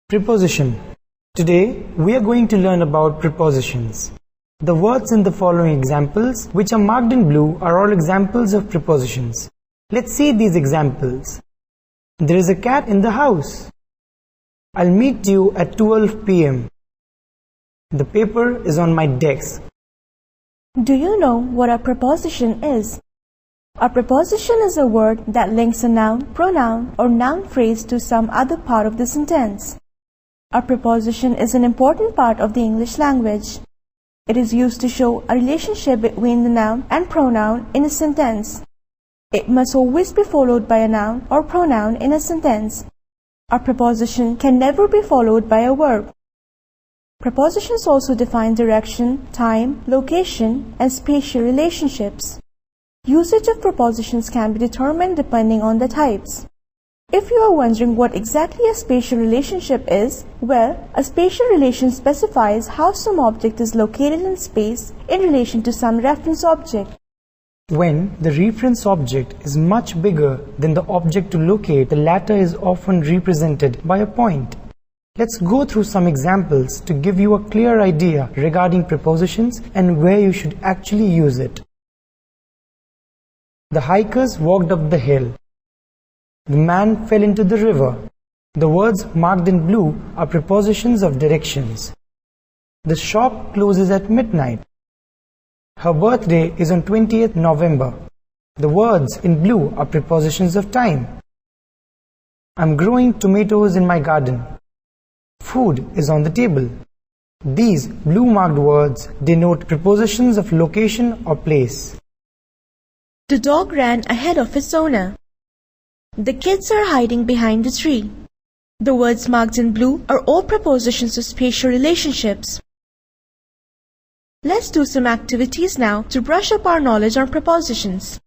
Preposition. Today we are going to learn about prepositions. The words in the following examples, which are marked in blue, are all examples of prepositions. Let's see these examples. There is a cat in the house. I'll meet you at 12 p.m. The paper is on my desk. Do you know what a preposition is? A preposition is a word that links a noun, pronoun, or noun phrase to some other part of the sentence. A preposition is an important part of the English language. It is used to show a relationship between the noun and pronoun in a sentence. It must always be followed by a noun or pronoun in a sentence. A preposition can never be followed by a verb. Prepositions also define direction, time, location, and spatial relationships. Usage of prepositions can be determined depending on the types. If you are wondering what exactly a spatial relationship is, well, a spatial relation specifies how some object is located in space in relation to some reference object. When the reference object is much bigger than the object to locate, the latter is often represented by a point. Let's go through some examples to give you a clear idea regarding prepositions and where you should actually use it. The hikers walked up the hill. The man fell into the river. The words marked in blue are prepositions of directions. The shop closes at midnight. Her birthday is on 20th November. The words in blue are prepositions of time. I'm growing tomatoes in my garden. Food is on the table. These blue marked words denote prepositions of location or place. The dog ran ahead of its owner. The kids are hiding behind the tree. The words marked in blue are all prepositions of spatial relationships. Let's do some activities now to brush up our knowledge on prepositions.